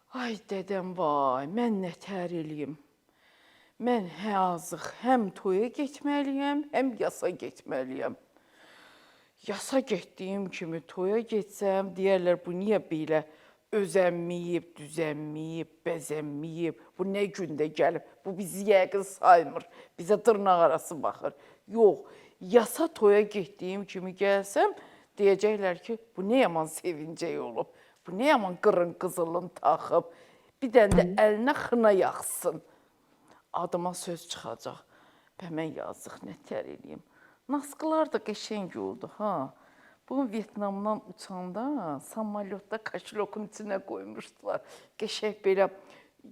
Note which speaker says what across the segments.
Speaker 1: Ay dedəm vay, mən nətər eləyim? Mən yazıq həm toya getməliyəm, həm yasa getməliyəm. Yasa getdiyim kimi toya getsəm, deyərlər bu niyə belə özənməyib, düzənməyib, bəzənməyib, bu nə gündə gəlib, bu bizi yəqin saymır, bizə dırnaq arası baxır. Yox, yasa toya getdiyim kimi gəlsəm, deyəcəklər ki, bu nə yaman sevincək olub, bu nə yaman qırın qızılın taxıb, bir dənə də əlinə xına yaxsın. Adıma söz çıxacaq, və mən yazıq nətər eləyim. Naskılar da qəşəng oldu, ha. Bunu Vyetnamdan uçanda samolyotda kaşlokun içinə qoymuşdular. Qəşəng belə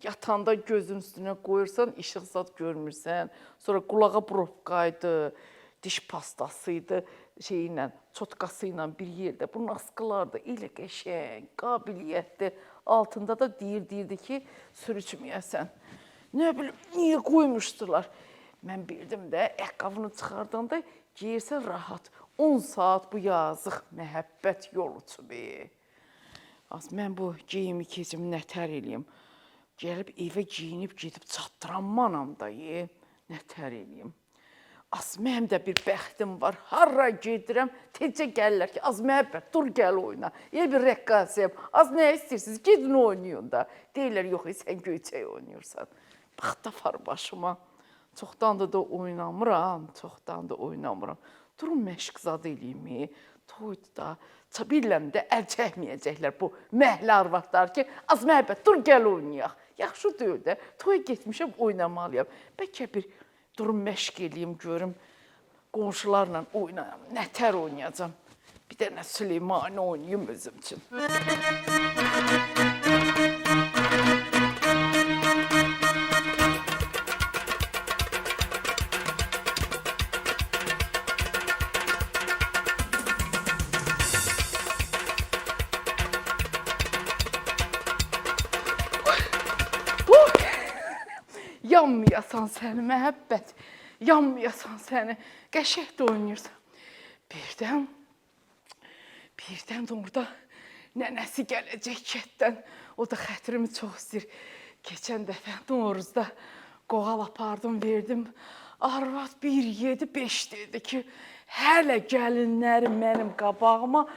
Speaker 1: yatanda gözün üstünə qoyursan, işıq zad görmürsən. Sonra qulağa probkaydı, diş pastasıydı, çotqası ilə bir yerdə. Bu naskılar da elə qəşəng, qabiliyyətli. Altında da deyirdi ki, sürüçməyəsən. Nə bilim, niyə qoymuşdular? Mən bildim də, əqqavını çıxardanda geyirsən rahat. 10 saat bu yazıq məhəbbət yolusu be. Mən bu geyimi keçimi nətər eləyim? Gəlib evə giyinib gedib çatdıranmanam da, nətər eləyim? Mənim də bir bəxtim var, harra gedirəm, tecə gəlirlər ki, az məhəbbət, dur gəl oyna. Elə bir rəqqasiyəm, az nə istəyirsiniz, gedin oynayın da. Deyirlər, yox, sən göyçək oynayırsan. Baxda var başıma. Çoxdandır da oynamıram, Durun məşq zad eləyim, toydu da. Bilirəm də əl çəkməyəcəklər bu məhlə arvadlar ki, az məhəbbət, dur gəl oynayaq. Yaxşı deyil də, toya getmişəm, oynamalıyam. Bəlkə bir durun məşq eləyim, görüm, qonşularla oynayam, nətər oynayacam. Bir dənə Süleymani oynayım özüm üçün. Yanmayasan səni, məhəbbət, yanmayasan səni, qəşəng də oynayırsan. Birdən də orada nənəsi gələcək kətdən, o da xətrimi çox istəyir. Keçən dəfə Novruzda qoğal apardım, verdim. Arvad 1 7 5 dedi ki, hələ gəlinlərim mənim qabağıma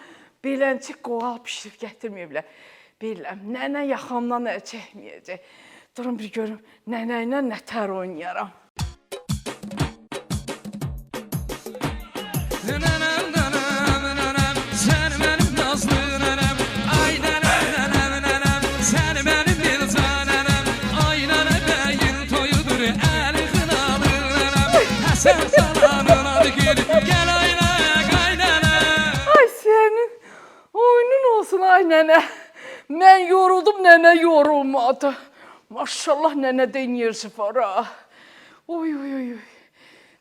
Speaker 1: belənçik qoğal pişirib gətirməyiblər. Biləm, nənə yaxamdan əl çəkməyəcək. Durun bir görüm, nənə ilə nətər oynayaram.
Speaker 2: Nənəm, sən mənim nazlı nənəm. Ay nənəm, sən mənim bir canənəm. Ay nənə bəyin toyudur, əli xınalı nənəm. Həsən salanın adı gir, gəl ay nənə.
Speaker 1: Ay sənin oyunun olsun ay nənə. Mən yoruldum, nənə yorulmadı. Maşallah nənədə enerji var ha. Oy.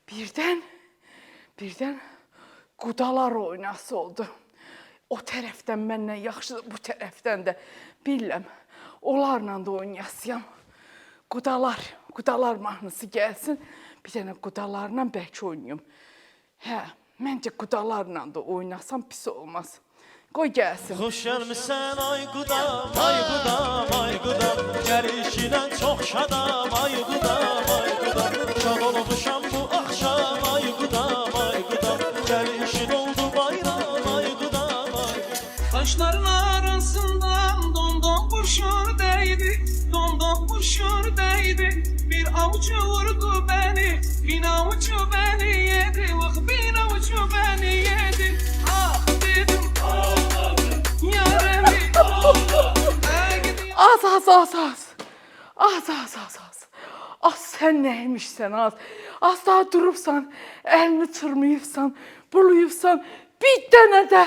Speaker 1: Birdən qudalar oynası oldu. O tərəfdən məndən yaxşı, bu tərəfdən də biləm. Onlarla da oynayasıyam. Qudalar mahnısı gəlsin. Bir dənə qudalarla bəlkə oynayım. Hə, məncə qudalarla da oynasam pis olmaz. Qoy gəlsin.
Speaker 3: Xoş gəlmisən ay qudam, ay qudam. Gəlişinə çox şadam, ay qudam. Şad olmuşam bu axşam, ay qudam. Gəlişin oldu bayram, ay qudam.
Speaker 2: Taşların arasından domdom kuşur değdi. Bir avucu vurdu beni, bir avucu beni yedi. Vah bir avucu beni yedi. Ah dedim, yaremi.
Speaker 1: Az sən nəymişsən az. Az daha durubsan, əlini çırmayıbsan, buluyubsan. Bir dənə də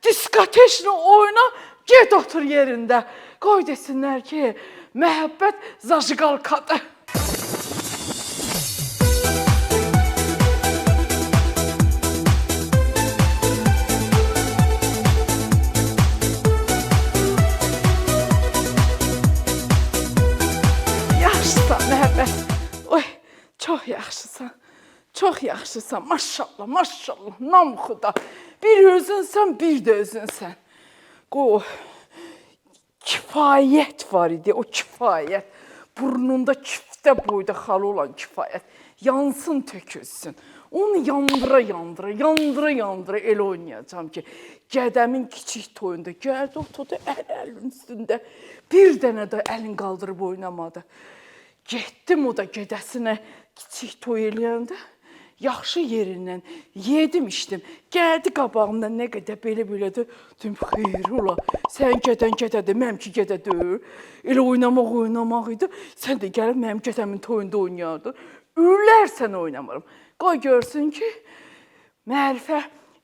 Speaker 1: diskoteşini oyna, get otur yerində. Qoy desinlər ki, məhəbbət zajiqalkadır. Məhəbbət, oy, çox yaxşısan, maşallah, namxuda. Bir özünsən, bir də özünsən. Qoy, kifayət var idi, o kifayət. Burnunda kiftə boyda xalı olan kifayət. Yansın, tökülsün. Onu yandıra elə oynayacağam ki, gədəmin kiçik toyunda gəldi, oturdu əlin üstündə. Bir dənə də əlin qaldırıb oynamadı. Getdim o da gədəsinə kiçik toy eləyəndə. Yaxşı yerindən yedim, içdim. Gəldi qabağımdan nə qədər belə-belədir. Dedim, xeyr ola, sən gədədir, mənimki gədə deyil. Elə oynamaq idi. Sən də gəlib mənim gədəmin toyunda oynayardın. Ürlərsən oynamırım. Qoy görsün ki, mərifə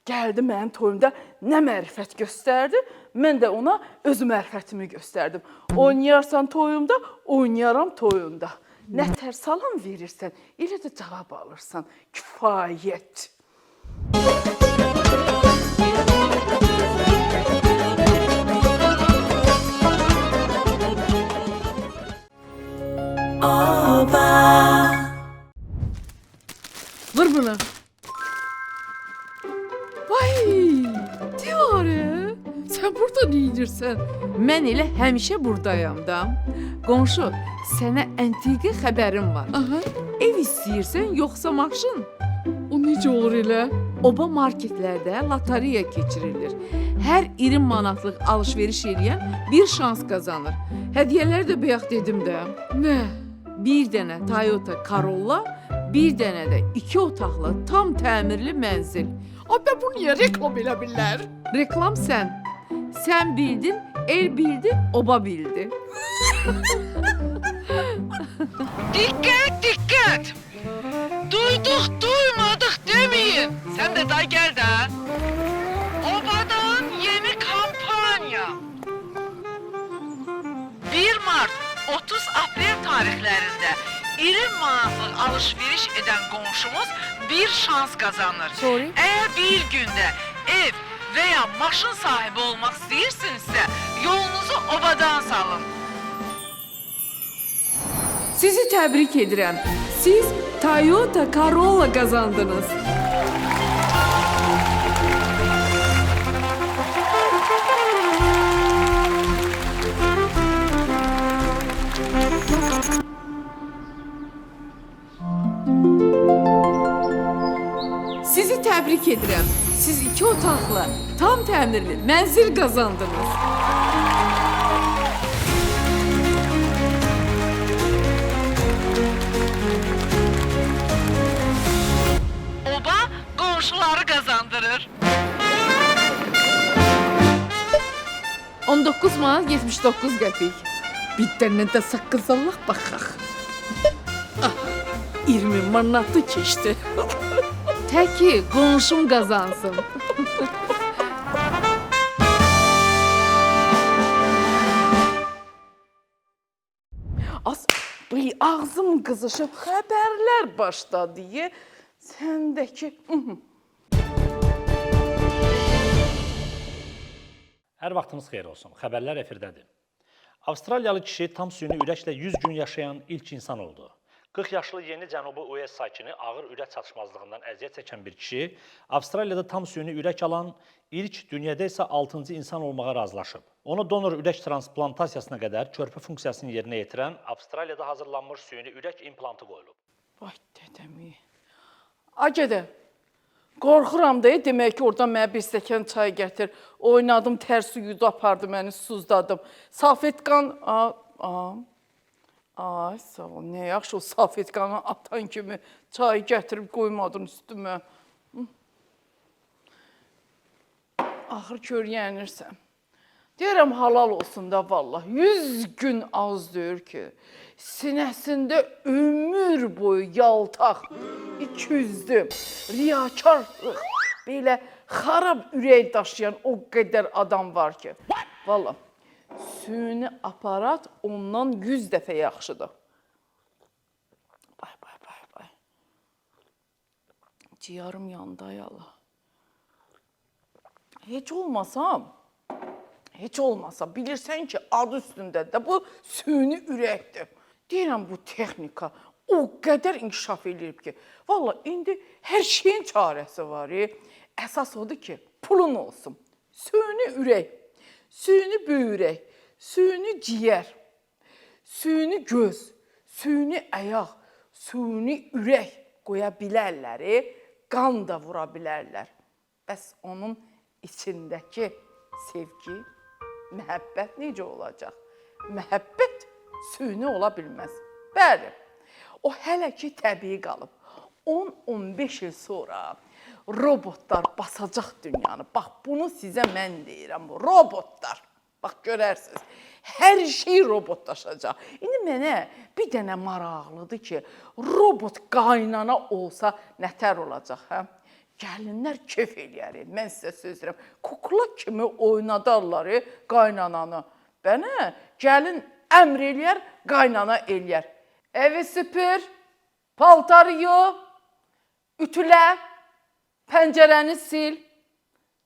Speaker 1: gəldi mənim toyumda nə mərifət göstərdi. Mən də ona öz mərifətimi göstərdim. Oynayarsan toyumda, oynayaram toyunda. Nətər salam verirsən, elə də cavab alırsan. Kifayət.
Speaker 4: Vur bunu. Vay, Dilarə, sən burada neydirsən?
Speaker 5: Mən elə həmişə buradayam da. Qonşu, sənə antiqi xəbərim var.
Speaker 4: Aha,
Speaker 5: Ev istəyirsən, yoxsa maşın?
Speaker 4: o necə olur elə?
Speaker 5: Oba marketlərdə lotereya keçirilir. Hər 20 manatlıq alış-veriş edən bir şans qazanır. Hədiyyələr də bayaq dedim də.
Speaker 4: Nə?
Speaker 5: Bir dənə Toyota Corolla, bir dənə də 2 otaqlı tam təmirli mənzil.
Speaker 4: Abi bu niyə reklam elə bilər?
Speaker 5: Reklam sən. Sən bildin, el bildi, oba bildi.
Speaker 6: Dikkat dikkat. Duyduk duymadık demeyin. Sen de day gel de. Obadan yeni kampanya. 1 Mart 30 April tarihlerinde iri manatlıq alışveriş eden komşumuz bir şans kazanır.
Speaker 5: Sorry.
Speaker 6: Eğer bir günde ev veya maşın sahibi olmak istəyirsinizsə yolunuzu obadan salın.
Speaker 5: Sizi təbrik edirəm. Siz Toyota Corolla qazandınız. Sizi təbrik edirəm. Siz 2 otaqlı, tam təmirli mənzil qazandınız.
Speaker 6: Oba komşuları kazandırır.
Speaker 5: 19 manat 79 qəpik. Bir dənə də saqqızallaq baxaq.
Speaker 4: 20 manatı keçdi.
Speaker 5: Təki qonşum qazansın.
Speaker 1: Ağzım qızışıb, xəbərlər başladı. Səndəki...
Speaker 7: Hər vaxtınız xeyir olsun. Xəbərlər efirdədir. Avstraliyalı kişi tam süni ürəklə 100 gün yaşayan ilk insan oldu. 40 yaşlı yeni Cənubi Uels sakini ağır ürək çatışmazlığından əziyyət çəkən bir kişi Avstraliyada tam süni ürək alan ilk, dünyada isə 6-cı insan olmağa razılaşıb. Ona donor ürək transplantasiyasına qədər körpü funksiyasını yerinə yetirən Avstraliyada hazırlanmış süni ürək implantı qoyulub.
Speaker 1: Vay dədəmi. Agədə, qorxuram da, demək ki, oradan mənə bir stəkan çay gətir. Oynadım, tərs suyu apardı, məni suzladım. Safetqan, ay, sağ ol, nə yaxşı o safetqanı atan kimi çay gətirib qoymadın üstümə. Axır körüyənirsən. Deyirəm, halal olsun da vallah. 100 gün az deyir ki, sinəsində ömür boyu yaltaq, 200'dür, riyakarlıq, belə xarab ürək daşıyan o qədər adam var ki. Vallah, süni aparat ondan 100 dəfə yaxşıdır. Bay. Ciyarım yandı ay Allah. Heç olmasa bilirsən ki, adı üstündə də bu süni ürəkdir. Deyirəm, bu texnika o qədər inkişaf edib ki, valla indi hər şeyin çarəsi var. Əsas odur ki, pulun olsun. Süni ürək, süni böyürək, süni ciyər, süni göz, süni ayaq, süni ürək qoya bilərlər, qan da vura bilərlər. Bəs onun içindəki sevgi, məhəbbət necə olacaq? Məhəbbət süni ola bilməz. Bəli, o hələ ki təbii qalıb. 10-15 il sonra robotlar basacaq dünyanı. Bax, bunu sizə mən deyirəm, robotlar. Bax, görərsiniz, hər şey robotlaşacaq. İndi mənə bir dənə maraqlıdır ki, robot qaynana olsa nətər olacaq, hə? Gəlinlər kef eləyər, mən sizə söz deyirəm. Kukla kimi oynadarlar qaynananı. Bənə, gəlin əmr eləyər, qaynana eləyər. Evi süpür, paltarı yuv, ütülə, pəncərəni sil,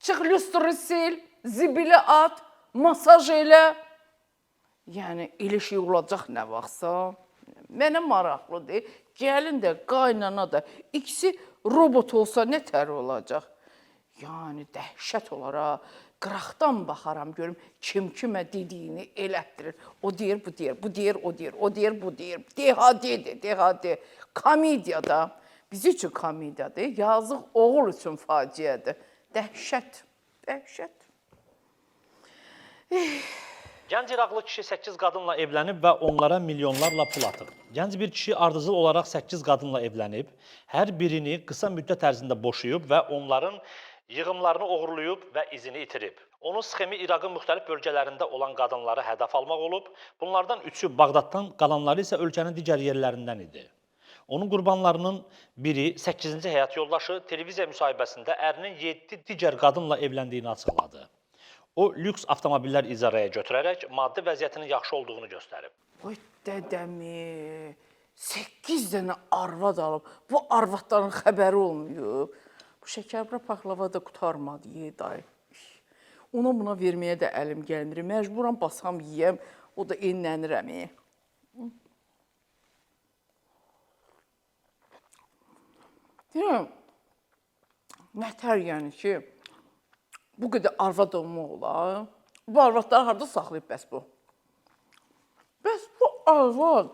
Speaker 1: çıx lüstrü sil, zibili at, masaj elə. Yəni, elə şey olacaq nə vaxtsa. Mənə maraqlıdır. Gəlin də, qaynana da, ikisi robot olsa nətər olacaq? Yəni, dəhşət olar ha. Qıraqdan baxaram, görüm, kim kimə dediyini elətdirir. O deyir, bu deyir, bu deyir, o deyir, o deyir, bu deyir. Dehadedir, dehadedir. Komediyada, biz üçün komediyadır, yazıq oğul üçün faciədir. Dəhşət, dəhşət.
Speaker 7: Gənc İraqlı kişi 8 qadınla evlənib və onlara milyonlarla pul atıb. Gənc bir kişi ardıcıl olaraq 8 qadınla evlənib, hər birini qısa müddət ərzində boşayıb və onların yığımlarını oğurlayıb və izini itirib. Onun sxemi İraqın müxtəlif bölgələrində olan qadınları hədəf almaq olub, bunlardan 3-ü Bağdaddan, qalanları isə ölkənin digər yerlərindən idi. Onun qurbanlarının biri 8-ci həyat yoldaşı televiziya müsahibəsində ərinin 7 digər qadınla evləndiyini açıqladı. O, lüks avtomobillər icarəyə götürərək maddi vəziyyətinin yaxşı olduğunu göstərib.
Speaker 1: Oy dədəmi, 8 dənə arvad alıb, bu arvadların xəbəri olmayıb. Bu şəkərbura paxlava da qutarmadı, dayı. Ona buna verməyə də əlim gəlmir. Məcburan basam yiyəm, o da enlənirəm. Deyirəm, nətər yəni ki, bu qədər arvad olmaq olar. Bu arvadları harada saxlayıb bəs bu? Bəs bu arvad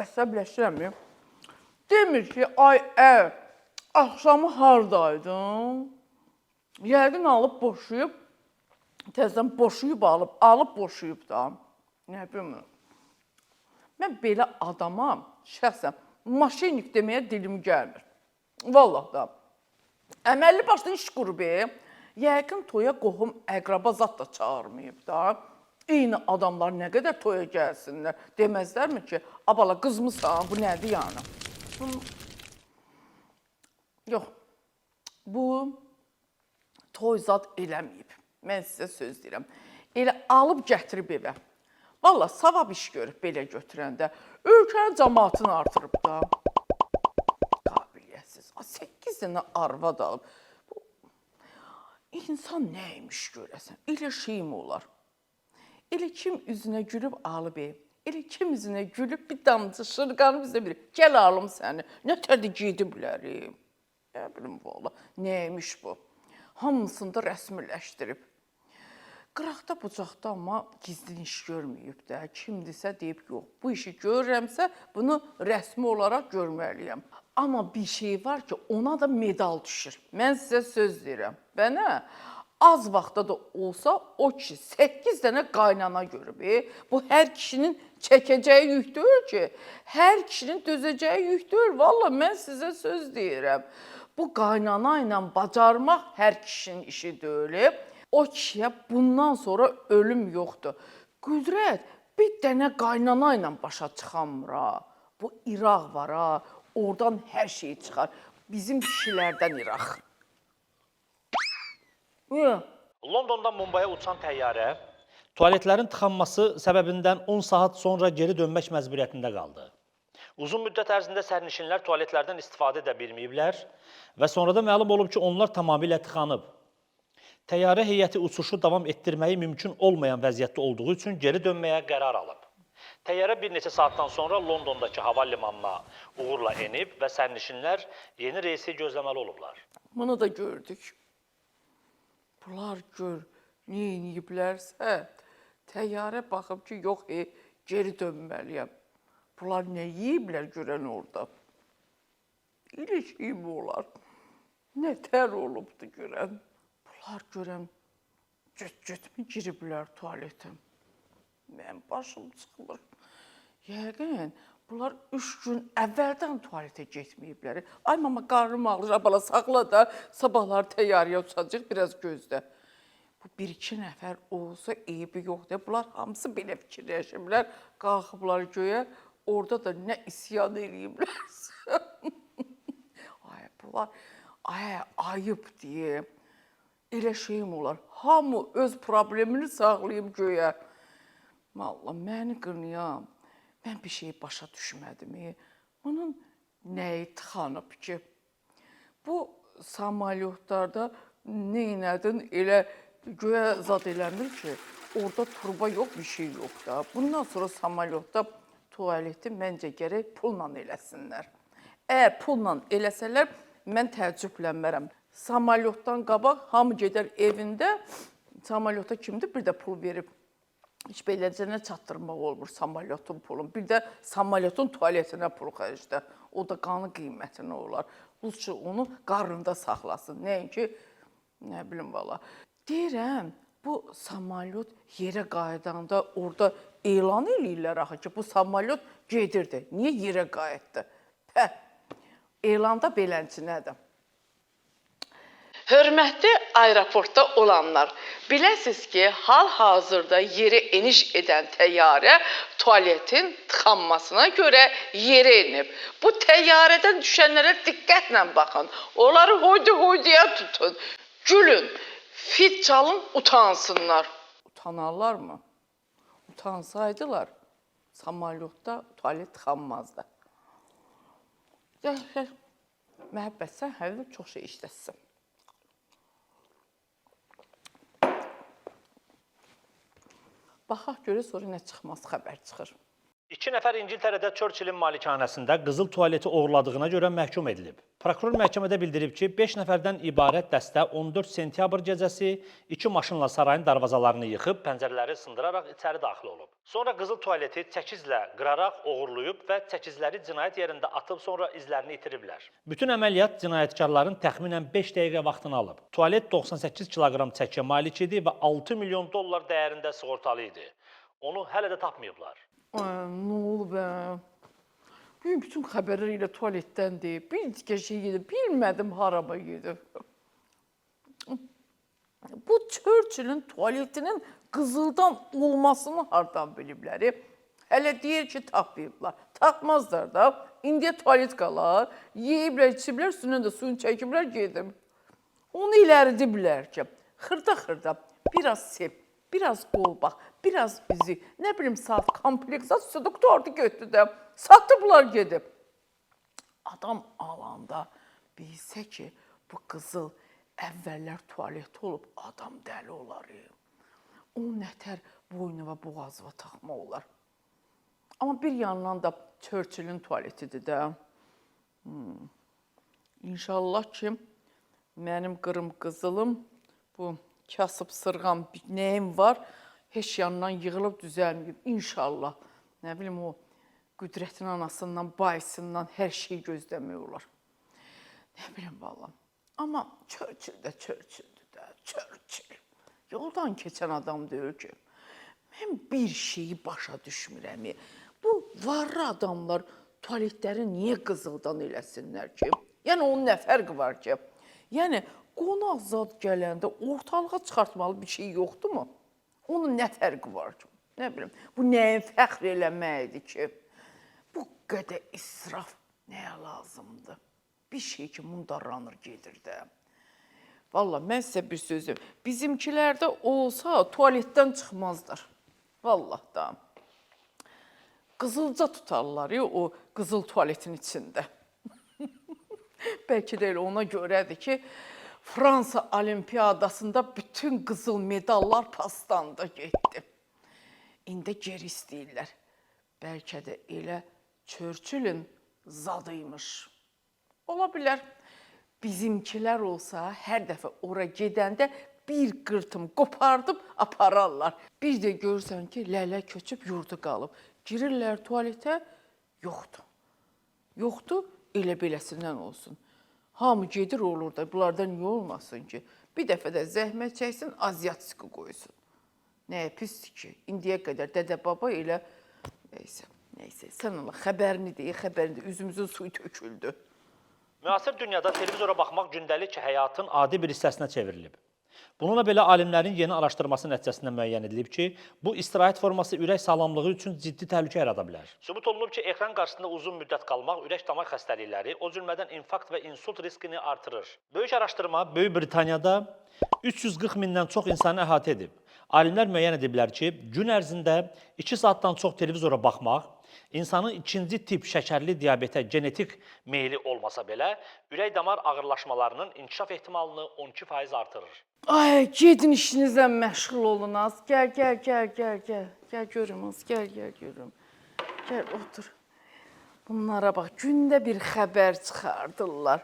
Speaker 1: əsəbləşirəm. Demir ki, ay axşamı hardaydın? Yəqin alıb boşuyub, təzədən boşuyub alıb boşuyub da. Nə bilmirəm. Mən belə adama şəxsən maşinik deməyə dilim gəlmir. Vallahi da. Əməlli başlı iş qurub, yəqin toya qohum əqraba zat da çağırmayıb da. Eyni adamlar nə qədər toya gəlsinlər, deməzlərmi ki, abala qızmısan, bu nədir yəni? Yox, bu toy zad eləməyib. Mən sizə söz deyirəm. Elə alıb gətirib evə. Vallahi savab iş görüb belə götürəndə. Ölkənin cəmaatını artırıb da. 8 dənə arvad alıb. İnsan nəymiş görəsən? Elə şey mi olar? Elə kim üzünə gülüb alıb elə kim üzünə gülüb bir damcı şırqanı bizə bilir. Gəl alım səni. Nətərdə gediblər? Nə bilim valla. Nəymiş bu? Hamısını da rəsmiləşdirib. Qıraqda bucaqda amma gizlin iş görməyib də. Kimdirsə deyib, yox, bu işi görürəmsə, bunu rəsmi olaraq görməliyəm. Amma bir şey var ki, ona da medal düşür. Mən sizə söz deyirəm. Bənə az vaxtda da olsa o kişi 8 dənə qaynana görüb. Bu hər kişinin çəkəcəyi yük deyil ki, hər kişinin dözəcəyi yük deyil. Valla mən sizə söz deyirəm. Bu qaynana ilə bacarmaq hər kişinin işi deyil. O kişiyə bundan sonra ölüm yoxdur. Qüdrət, bir dənə qaynana ilə başa çıxamır ha. Bu İraq var ha. Oradan hər şey çıxar. Bizim kişilərdən İraq.
Speaker 7: Londondan Mumbaya uçan təyyarə tualetlərin tıxanması səbəbindən 10 saat sonra geri dönmək məcburiyyətində qaldı. Uzun müddət ərzində sərnişinlər tualetlərdən istifadə edə bilməyiblər və sonrada məlum olub ki, onlar tamamilə tıxanıb. Təyyarə heyəti uçuşu davam etdirməyi mümkün olmayan vəziyyətdə olduğu üçün geri dönməyə qərar alıb. Təyyarə bir neçə saatdan sonra Londondakı hava limanına uğurla enib və sərnişinlər yeni reysi gözləməli olublar.
Speaker 1: Bunu da gördük. Bunlar gör, nə ediblərsə, təyyarə baxıb ki, yox, geri dönməliyəm. Bunlar nə yeyiblər görən orada? İlişiyim olar. Nə tər olubdu görən? Bunlar görən cüt-cütmü giriblər tualetə? Mənim başım çıxmır. Yəqin, bunlar 3 gün əvvəldən tualetə getməyiblər. Ay, mama, qarnım ağrır, bala saxla da, sabahlar təyyarəyə uçacaq, biraz gözlə. Bu 1-2 nəfər olsa eybi yoxdur. Bunlar hamısı belə fikirləşiblər, qalxıblar göyə, orada da nə isyan eləyiblərsə. Ay, bunlar, ayıb deyə, elə şeyim olar. Hamı öz problemini saxlayıb göyə. Vallahi, məni qınıyam. Mən bir şey başa düşmədim. Bunun nəyi tıxanıb ki? Bu samalyotlarda neynədin elə göyə zad eləmir ki, orada turba yox, bir şey yox da. Bundan sonra samalyotda tualeti məncə gərək pulla eləsinlər. Əgər pulla eləsələr, mən təəccüblənmərəm. Samalyotdan qabaq hamı gedər evində, samalyota kimdir? Bir də pul verib. Heç beləcə nə çatdırmaq olmur samalyotun pulun. Bir də samalyotun tualetinə pul xərcdə. O da qanı qiymətinə olar. Lütfü onu qarnında saxlasın. Nəinki, nə bilim valla. Deyirəm, bu samalyot yerə qayıdanda orada elan eləyirlər axı ki, bu samalyot gedirdi. Niyə yerə qayıtdı? Elanda belənçi nədir? Hörmətli aeroportda olanlar, biləsiniz ki, hal-hazırda yerə eniş edən təyyarə tualetin tıxanmasına görə yerə enib. Bu təyyarədən düşənlərə diqqətlə baxın, onları hoydu-hoyduya tutun, gülün, fit çalın, utansınlar. Utanarlar mı? Utansaydılar, samalyotda tualet tıxanmazdı. Məhəbbət, sən hələ çox şey işləsin. Baxaq görə sonra nə çıxmaz xəbər çıxır.
Speaker 7: 2 nəfər İngiltərədə Churchillin malikanəsində qızıl tualeti oğurladığına görə məhkum edilib. Prokuror məhkəmədə bildirib ki, 5 nəfərdən ibarət dəstə 14 sentyabr gecəsi 2 maşınla sarayın darvazalarını yıxıb, pəncərələri sındıraraq içəri daxil olub. Sonra qızıl tualeti çəkizlə qıraraq oğurlayıb və çəkizləri cinayət yerində atıb sonra izlərini itiriblər. Bütün əməliyyat cinayətkarların təxminən 5 dəqiqə vaxtını alıb. Tualet 98 kiloqram çəkiyə malik idi və 6 milyon dollar dəyərində sığortalı idi. Onu hələ də tapmayıblar.
Speaker 1: Nə olub bə? Bugün bütün xəbərlər ilə tualetdən deyib, bir tikə şey gedib, bilmədim harama gedib. Bu Churchillin tualetinin qızıldan olmasını hardan biliblər? Hələ deyir ki, tapmayıblar. Tapmazlar da, indiyə tualet qalar, yeyiblər, içiblər, üstündən də suyunu çəkiblər, gedib. Onu iləridiblər ki, xırda-xırda, biraz sep, biraz qolbaq, biraz bizi, nə bilim, saat kompleksat, doktordu götdü də, satıblar gedib. Adam alanda bilsə ki, bu qızıl əvvəllər tualet olub, adam dəli olar. O nətər boynuna, boğazına taxma olar. Amma bir yandan da Churchillin tualetidir də. İnşallah ki, mənim qırım qızılım, bu kasıb sırğan nəyim var, heç yandan yığılıb düzəlməyib. İnşallah, nə bilim, o qüdrətin anasından, bayısından hər şey gözləmək olar. Nə bilim, valla. Amma Churchill də Churchilldir də, Churchill. Yoldan keçən adam deyir ki, mən bir şeyi başa düşmürəm. Bu varlı adamlar tualetləri niyə qızıldan eləsinlər ki? Yəni, onun nə fərqi var ki? Yəni, qonaq zad gələndə ortalığa çıxartmalı bir şey yoxdur mu? Onun nə fərqi var ki? Nə bilim, bu nəyin fəxr eləməkdir ki? Bu qədər israf nəyə lazımdır? Bir şey ki, mundarlanır gedir də. Valla, mən sizə bir sözüm. Bizimkilərdə olsa tualetdən çıxmazlar. Vallah da. Qızılca tutarlar ya, o qızıl tualetin içində. Bəlkə də elə ona görədir ki, Fransa olimpiyadasında bütün qızıl medallar pastanda getdi. İndi geri istəyirlər. Bəlkə də elə Churchillin zadıymış. Ola bilər, bizimkilər olsa hər dəfə ora gedəndə bir qırtım qopardıb apararlar. Bir də görürsən ki, lələ köçüb yurdu qalıb. Girirlər tualetə, yoxdur. Yoxdur, elə beləsindən olsun. Hamı gedir olur da, bunlardan niyə olmasın ki? Bir dəfə də zəhmət çəksin, azyatsiki qoysun. Nəyə pisdir ki? İndiyə qədər dədə-baba elə, neysə, sən Allah xəbərini deyə, üzümüzün suyu töküldü.
Speaker 7: Müasir dünyada televizora baxmaq gündəlik həyatın adi bir hissəsinə çevrilib. Bununla belə alimlərin yeni araşdırması nəticəsində müəyyən edilib ki, bu istirahət forması ürək sağlamlığı üçün ciddi təhlükə yarada bilər. Sübut olunub ki, ekran qarşısında uzun müddət qalmaq ürək-damar xəstəlikləri, o cümlədən infarkt və insult riskini artırır. Böyük araşdırma Böyük Britaniyada 340 mindən çox insanı əhatə edib. Alimlər müəyyən ediblər ki, gün ərzində 2 saatdan çox televizora baxmaq, İnsanın ikinci tip şəkərli diabetə genetik meyli olmasa belə, ürək-damar ağırlaşmalarının inkişaf ehtimalını 12% artırır.
Speaker 1: Ay, gedin işinizlə məşğul olun az. Gəl görüm az, gəl görüm. Gəl, otur. Bunlara bax, gündə bir xəbər çıxardırlar.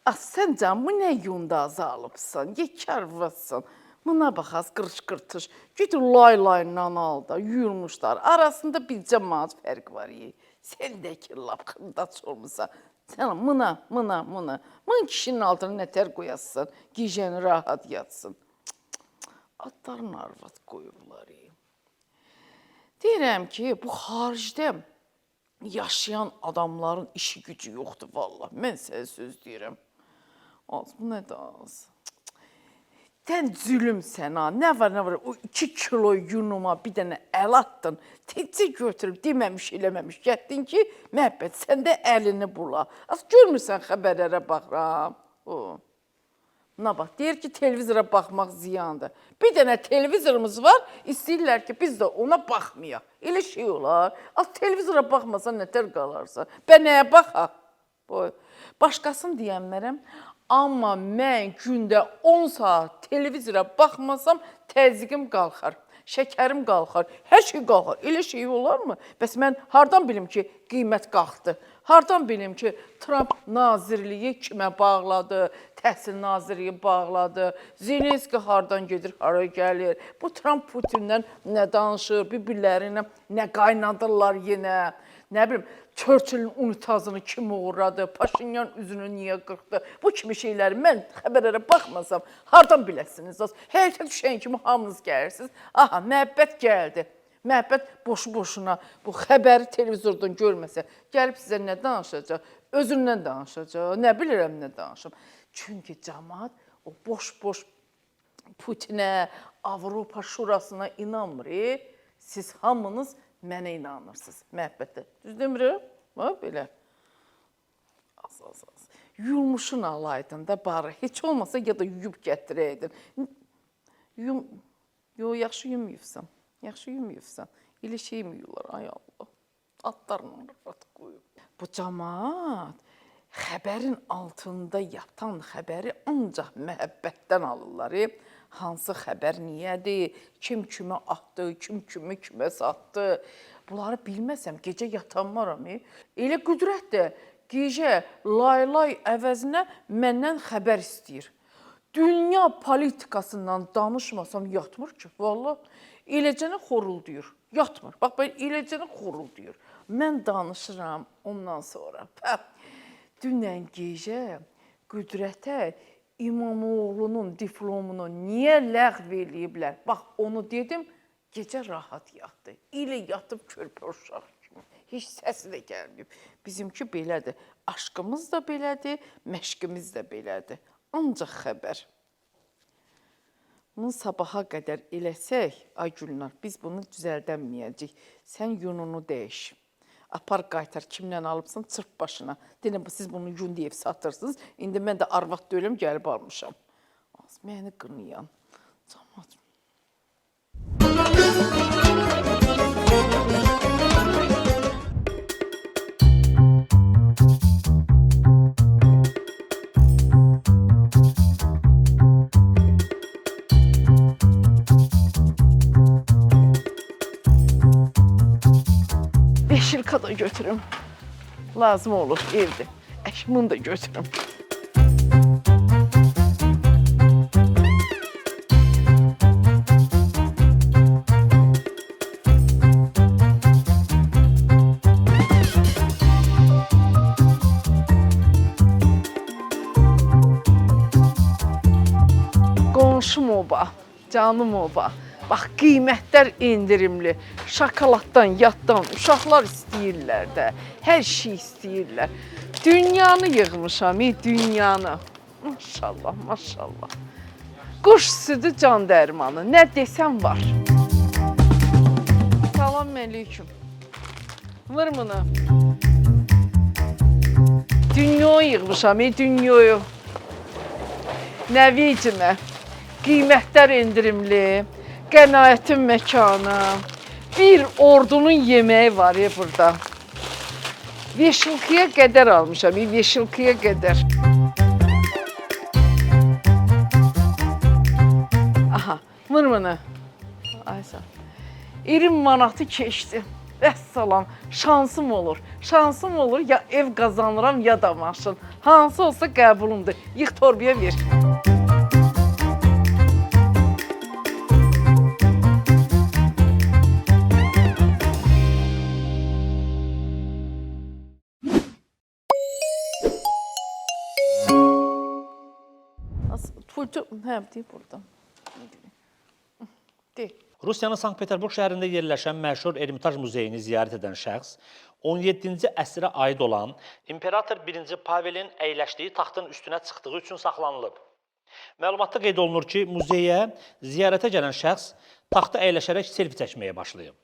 Speaker 1: Sən can, bu nə yundazı alıbsan, yekarvasın. Buna bax az qırış-qırtış. Gidin lay-layla alda, yuyulmuşlar. Arasında bircə manat fərq var. Sən də ki, lap xırdaç olmuşsan. Sən mına. Mın kişinin altına nətər qoyasın, gecəni rahat yatsın. Atların arvad qoyublar. Deyirəm ki, bu xaricdə yaşayan adamların işi gücü yoxdur valla. Mən sənə söz deyirəm. Az, bu nə də az. Sən zülümsən ha, nə var, o 2 kilo yunuma bir dənə əl attın, tecə götürüb, deməmiş, eləməmiş, getdin ki, məhəbbət, sən də əlini bula. Az görmürsən xəbərlərə baxıram. Buna bax, deyir ki, televizora baxmaq ziyandır. Bir dənə televizorumuz var, istəyirlər ki, biz də ona baxmayaq. Elə şey olar, az televizora baxmasan nətər qalarsan, bə nəyə baxaq? Başqasını deyənmərəm. Amma mən gündə 10 saat televizora baxmasam, təzyiqim qalxar, şəkərim qalxar, hər şey qalxar. Elə şey olarmı? Bəs mən hardan bilim ki, qiymət qalxdı? Hardan bilim ki, Trump nazirliyi kimə bağladı, təhsil nazirliyi bağladı, Zelenski hardan gedir, hara gəlir? Bu Trump Putinlə nə danışır, bir-birlərinə nə qaynadırlar yenə? Nə bilim, Churchill'in unitazını kim uğradı, Paşinyan üzünü niyə qırxdı? Bu kimi şeyləri mən xəbərlərə baxmasam, hardan biləsiniz? Həyətə düşən kimi hamınız gəlirsiniz. Aha, məhəbbət gəldi. Məhəbbət boşu-boşuna bu xəbəri televizordan görməsə, gəlib sizə nə danışacaq? Özündən danışacaq, nə bilirəm nə danışım. Çünki cəmaət o boş-boş Putinə, Avropa Şurasına inanmır. Siz hamınız mənə inanırsınız, məhəbbətdə. Düz demirəm? Belə. Az. Yumuşun alaydın da bari. Heç olmasa ya da yuyub gətirəydin. Yaxşı yumuyubsan. Elə şey mi yuyurlar? Ay Allah. Atlarla rahat qoyub. Bu cəmaat xəbərin altında yatan xəbəri ancaq məhəbbətdən alırlar. Hansı xəbər niyədir, kim kimə atdı, kim kimə satdı. Bunları bilməsəm, gecə yatanmaram. Elə qüdrət də gecə lay əvəzinə məndən xəbər istəyir. Dünya politikasından danışmasam yatmır ki, valla. Eləcəni xorulduyur, yatmır. Bax, eləcəni xorulduyur. Mən danışıram ondan sonra. Dünən gecə qüdrətə İmamoğlu'nun diplomunu niyə ləğv eləyiblər? Bax, onu dedim, gecə rahat yatdı. Elə yatıb körpə uşaq kimi. Heç səsi də gəlməyib. Bizimki belədir. Aşkımız da belədir, məşqimiz də belədir. Ancaq xəbər. Bunu sabaha qədər eləsək, ay Gülnar, biz bunu düzəldəməyəcək. Sən yununu dəyiş. Apar qaytar, kimlə alıbsın, çırp başına. Deyəm, siz bunu yun deyib satırsınız. İndi mən də arvad dölüm, gəlib almışam. Az, məni qırmayan. Cəmat. Şirka da götürüm. Lazım olur evde. Eşimin de götürüm. Yaxşı moba, canım oba. Bax, qiymətlər indirimli. Şokoladdan, yaddan uşaqlar istəyirlər də. Hər şey istəyirlər. Dünyanı yığmışam, dünyanı. Maşallah, maşallah. Quş südü can dərmanı. Nə desəm var. Salam aleyküm. Vırmını. Dünya yığmışam, dünyayı. Nəvicimə. Qiymətlər indirimli. Qənaətin məkanı. Bir ordunun yeməyi var burada. Yeşilkiyə qədər almışam, yeşilkiyə qədər. Aha, mırmını. Aysa. 20 manatı keçdi. Vəssalam, şansım olur. Şansım olur, ya ev qazanıram, ya da maşın. Hansı olsa qəbulumdur. Yığ torbaya ver. Hə, deyib burada. Deyib.
Speaker 7: Rusiyanın Sankt-Peterburq şəhərində yerləşən məşhur Ermitaj muzeyini ziyarət edən şəxs 17-ci əsrə aid olan İmperator 1-ci Pavelin əyləşdiyi taxtın üstünə çıxdığı üçün saxlanılıb. Məlumatda qeyd olunur ki, muzeyə ziyarətə gələn şəxs taxta əyləşərək selfie çəkməyə başlayıb.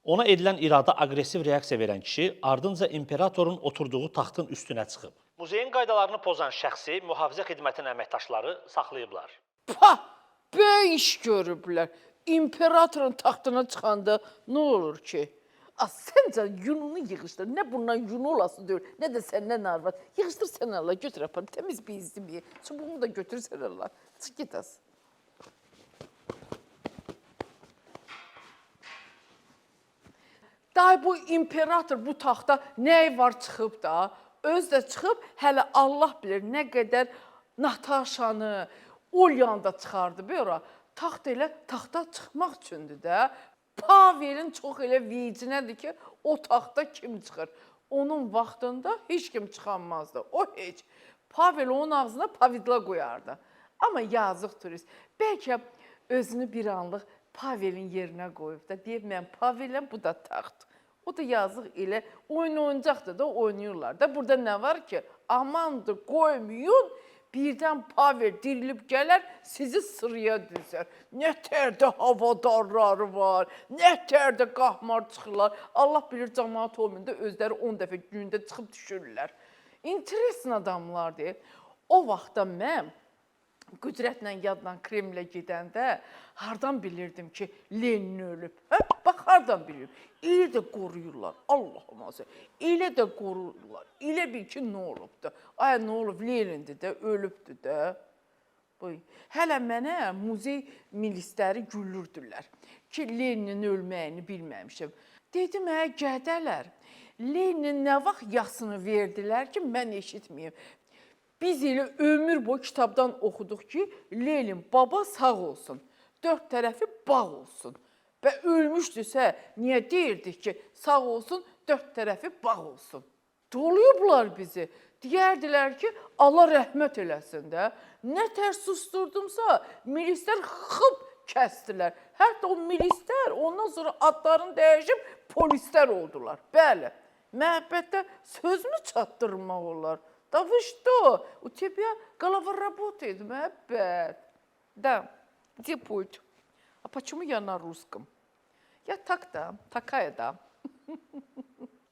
Speaker 7: Ona edilən irada aqressiv reaksiya verən kişi ardınca imperatorun oturduğu taxtın üstünə çıxıb. Muzeyin qaydalarını pozan şəxsi mühafizə xidmətinin əməkdaşları saxlayıblar.
Speaker 1: Pah! Böyük iş görüblər. İmperatorun taxtına çıxanda nə olur ki? Səncə yununu yığışdır. Nə bundan yunu olası deyil, nə də səndən arvad. Yığışdır sən Allah, götür apar. Təmiz bir izlimi. Çubuğumu da götür sən Allah. Çıx get az. Day bu imperator bu taxta nəyi var çıxıb da? Öz də çıxıb, hələ Allah bilir nə qədər Nataşanı, Olyanı da çıxardı ora. Taxt elə taxta çıxmaq üçündür də. Pavelin çox elə vecinədir ki, o taxta kim çıxır? Onun vaxtında heç kim çıxanmazdı. O heç. Pavel onun ağzına pavidla qoyardı. Amma yazıq turist. Bəlkə özünü bir anlıq Pavelin yerinə qoyub da. Deyib, mən Paveləm, bu da taxt. O da yazıq elə oyun oynayacaqdır da oynayırlar da. Burada nə var ki? Amandır, qoymayın. Birdən Pavel dirilib gələr, sizi sıraya düzər. Nə tərdə havadarları var, nə tərdə qahmar çıxırlar. Allah bilir, cəmaat olmayında özləri 10 dəfə gündə çıxıb düşürlər. İnteresin adamlardır. O vaxtda mən qüdrətlə yadla Kremlə gedəndə hardan bilirdim ki, Lenin ölüb? Bax, hardan bilirdim? Elə də qoruyurlar, Allah'ım azə. Elə də qoruyurlar. Elə bil ki, nə olubdur? Ay, nə olub? Lenindir də, ölübdür də. Hələ mənə muzey milisləri güllürdülər ki, Leninin ölməyini bilməmişim. Dedim, qədələr, Leninin nə vaxt yasını verdilər ki, mən eşitməyim. Biz elə ömür boyu kitabdan oxuduq ki, Lenin baba sağ olsun, dörd tərəfi bağ olsun. Və ölmüşdüsə, niyə deyirdik ki, sağ olsun, dörd tərəfi bağ olsun. Doluyublar bizi. Deyərdilər ki, Allah rəhmət eləsin də. Nə tərs susturdumsa, milislər xıb kəstilər. Hətta o milislər ondan sonra adlarını dəyişib polislər oldular. Bəli, məhəbbətdə sözmü çatdırmaq olar? Да вы что? У тебя голова работает, мəhəbbət. Да, где пульт? А почему я на русском? Я так da, takaya da.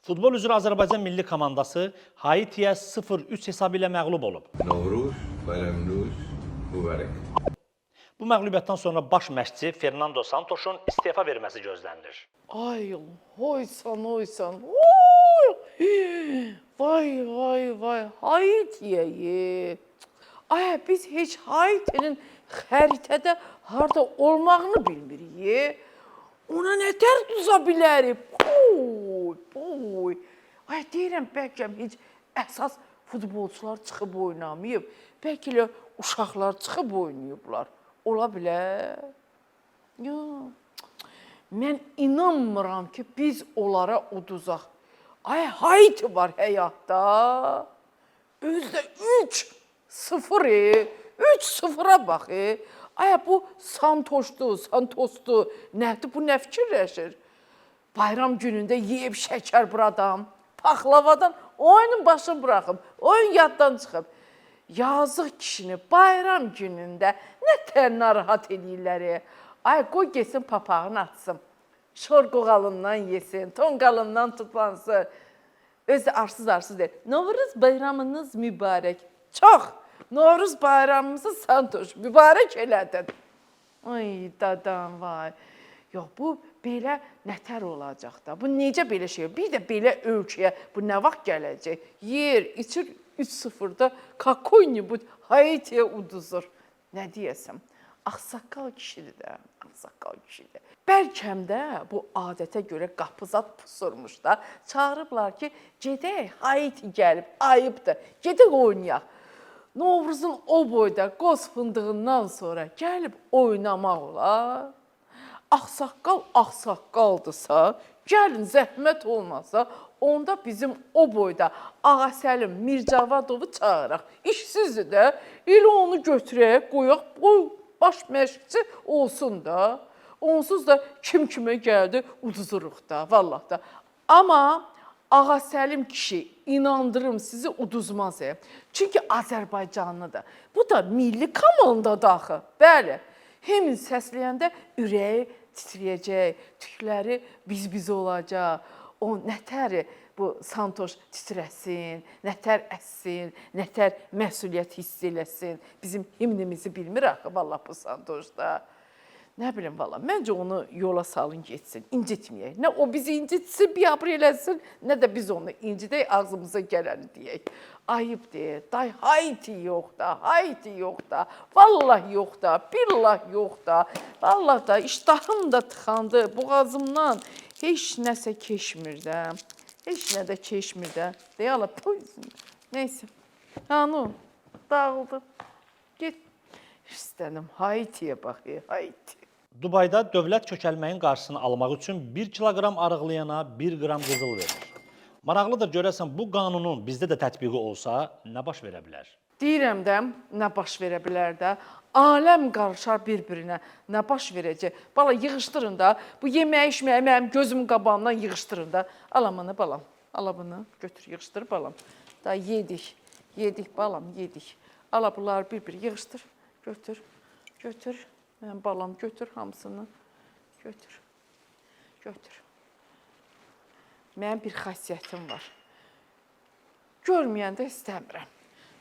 Speaker 7: Futbol üzrə Azərbaycan milli komandası Haitiyə 0-3 hesabı ilə məğlub olub.
Speaker 8: Novruz, Bayram Nuruz, mübarək.
Speaker 7: Bu məğlubiyyətdən sonra baş məşqçi Fernando Santos'un istefa verməsi gözlənilir.
Speaker 1: Ay, oysan. Vay, Haitiyə. Ay, biz heç Haitinin xəritədə harda olmağını bilmirik. Ona nətər tuza bilərik? Ay, deyirəm, bəlkə heç əsas futbolçular çıxıb oynamayıb. Bəlkə elə uşaqlar çıxıb oynayıblar. Ola bilər. Mən inanmıram ki, biz onlara uduzaq. Ay, Haiti var həyatda. Özdə 3-0, 3-0-a bax. Ay bu Santosdur, nədir bu, nə fikirləşir? Bayram günündə yeyib şəkər buradan, paxlavadan oyunun başını buraxıb, oyun yaddan çıxıb. Yazıq kişini bayram günündə nə tər narahat eləyirlər. Ay qoy getsin papağını atsın, şor qoğalından yesin, tonqalından tutlansın. Özü arsız deyir. Novruz bayramınız mübarək. Çox. Novruz bayramımızı Santoş mübarək elədin. Ay dadam vay. Yox bu belə nətər olacaq da. Bu necə belə şey? Bir də belə ölkəyə bu nə vaxt gələcək? Yer, içir 3-0-da Kakoyni bu Haitiyə uduzur. Nə deyəsəm? Ağsaqqal kişidir də, ağsaqqal kişidir. Bəlkəm də bu adətə görə qapızat pusurmuş da. Çağırıblar ki, gedək, Haiti gəlib, ayıbdır, gedək oynayaq. Novruzun o boyda qoz fındığından sonra gəlib oynamaq olar. Ağsaqqaldırsa, gəlin zəhmət olmasa, onda bizim o boyda Ağasəlim Mircavadovu çağıraq. İşsizdir də, elə onu götürək, qoyaq, baş məşqçi olsun da. Onsuz da kim kimə gəldi, uduzuruq da, vallah da. Amma Ağasəlim kişi, inandırım sizi, uduzmaz. Çünki Azərbaycanlıdır. Bu da milli komandadır axı. Bəli, həmin səsləyəndə ürəyi titrəyəcək, tükləri biz olacaq. O nətər bu Santoş titrəsin, nətər əssin, nətər məsuliyyət hiss eləsin. Bizim himnimizi bilmir axı, vallah bu Santoşda. Nə bilim, valla, məncə onu yola salın getsin, incitməyək. Nə o bizi incitsin, biabr eləsin, nə də biz onu incidək, ağzımıza gələni deyək. Ayıb deyək, day, Haiti yox da, Haiti yox da, vallah yox da, billah yox da, vallah da, iştahım da tıxandı, boğazımdan heç nəsə keçmir də, heç nə də keçmir də. Deyələ, neysə, hanı, dağıldı, get. İstədim, Haitiyə bax, Haiti.
Speaker 7: Dubayda dövlət kökəlməyin qarşısını almaq üçün 1 kiloqram arıqlayana 1 qram qızıl verir. Maraqlıdır, görəsən bu qanunun bizdə də tətbiqi olsa, nə baş verə bilər?
Speaker 1: Deyirəm də, nə baş verə bilər də, aləm qarışar bir-birinə, nə baş verəcək? Bala, yığışdırın da, bu yeməyi içməyi mənim gözümün qabağından yığışdırın da. Ala bunu, balam, ala bunu, götür, yığışdır, balam. Da yedik, balam, yedik. Ala bunları bir-bir yığışdır, götür. Mənim balam, götür hamısını, götür. Mənim bir xasiyyətim var. Görməyəndə istəmirəm.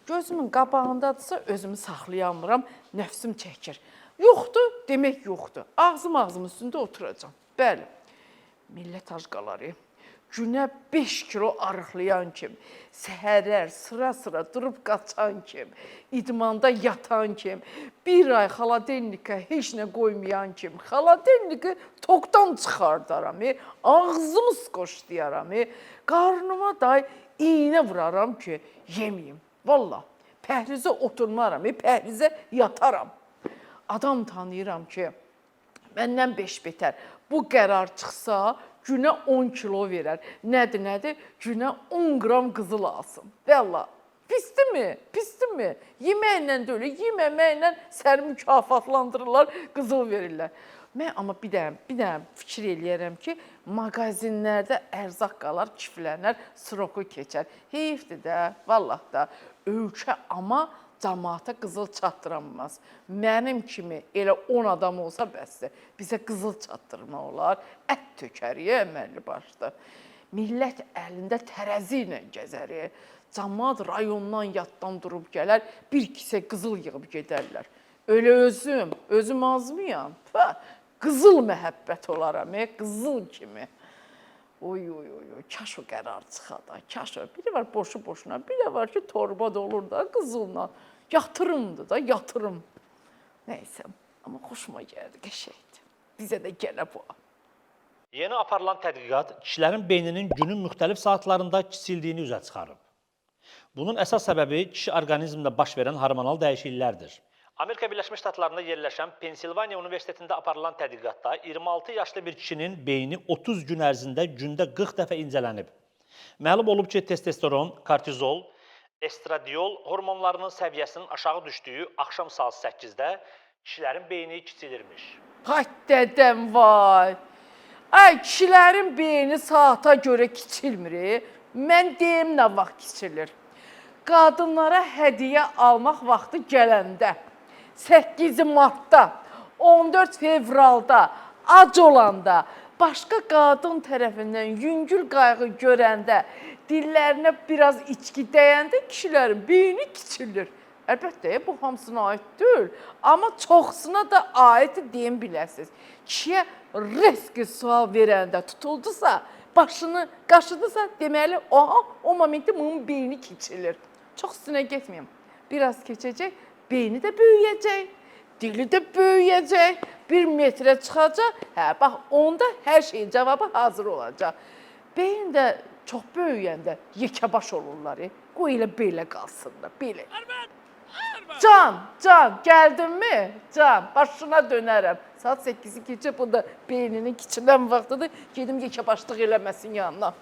Speaker 1: Gözümün qabağındadırsa özümü saxlayamıram, nəfsim çəkir. Yoxdur, demək yoxdur. Ağzım üstündə oturacam. Bəli, millət acqaları. Günə 5 kilo arıqlayan kim, səhərlər sıra durub qaçan kim, idmanda yatan kim, bir ay xaladelnikə heç nə qoymayan kim, xaladelniki tokdan çıxardaram, ağzımı skoşlayaram, qarnıma da iynə vuraram ki, yeməyim. Vallah, pəhrizə oturmaram, pəhrizə yataram. Adam tanıyıram ki, məndən 5 betər. Bu qərar çıxsa, günə 10 kilo verər. Nədir? Günə 10 qram qızıl alsın. Valla, pisdirmi? Yeməklə də öyle, yeməməklə səni mükafatlandırırlar, qızıl verirlər. Mən amma bir dənə fikir eləyərəm ki, mağazinlərdə ərzaq qalar, kiflənər, sroku keçər. Heyifdir də, vallah da, ölkə amma cəmaata qızıl çatdıramaz. Mənim kimi elə 10 adam olsa bəsdir. Bizə qızıl çatdırma olar, ət tökəriyə əməlli başda. Millət əlində tərəzi ilə gəzəri. Cəmaat rayondan yaddan durub gələr, bir kisə qızıl yığıb gedərlər. Öyle özüm azmıyam. Qızıl məhəbbət olaram, qızıl kimi. Oy, kaş o qərar çıxada, kaş o. Biri var boşu-boşuna, bir də var ki, torba dolur da qızılla. Yatırımdır da, yatırım. Neysə, amma xoşuma gəldi, qəşəkdir. Bizə də gələ bu.
Speaker 7: Yeni aparılan tədqiqat kişilərin beyninin günün müxtəlif saatlarında kiçildiyini üzə çıxarıb. Bunun əsas səbəbi kişi orqanizmində baş verən hormonal dəyişikliklərdir. Amerika Birləşmiş Ştatlarında yerləşən Pensilvaniya Universitetində aparılan tədqiqatda 26 yaşlı bir kişinin beyni 30 gün ərzində gündə 40 dəfə incələnib. Məlum olub ki, testosteron, kortizol, estradiol hormonlarının səviyyəsinin aşağı düşdüyü axşam saat 8-də Kişilərin beyni kiçilirmiş.
Speaker 1: Hay dədəm vay. Ay kişilərin beyni saata görə kiçilmir. Mən deyim nə vaxt kiçilir. Qadınlara hədiyyə almaq vaxtı gələndə, 8 martda, 14 fevralda, ac olanda, başqa qadın tərəfindən yüngül qayğı görəndə, dillərinə biraz içki dəyəndə kişilərin beyni kiçilir. Əlbəttə, bu hamısına aid deyil, amma çoxsuna da aid deyim biləsiniz. Kişiyə risk sual verəndə tutuldusa, başını qaşıdısa, deməli, o momentdə bunun beyni kiçilir. Çox üstünə getməyim. Biraz keçəcək, beyni də böyüyəcək, dili də böyüyəcək, 1 metrə çıxacaq. Hə, bax, onda hər şeyin cavabı hazır olacaq. Beyin də çox böyüyəndə yekəbaş olurlar. Qoy elə belə qalsınlar, belə. Can, gəldinmi? Can, başına dönərəm. Saat 8-i keçib, bu da beyninin kiçilən vaxtıdır. Gedim yekəbaşlıq eləməsin yanına.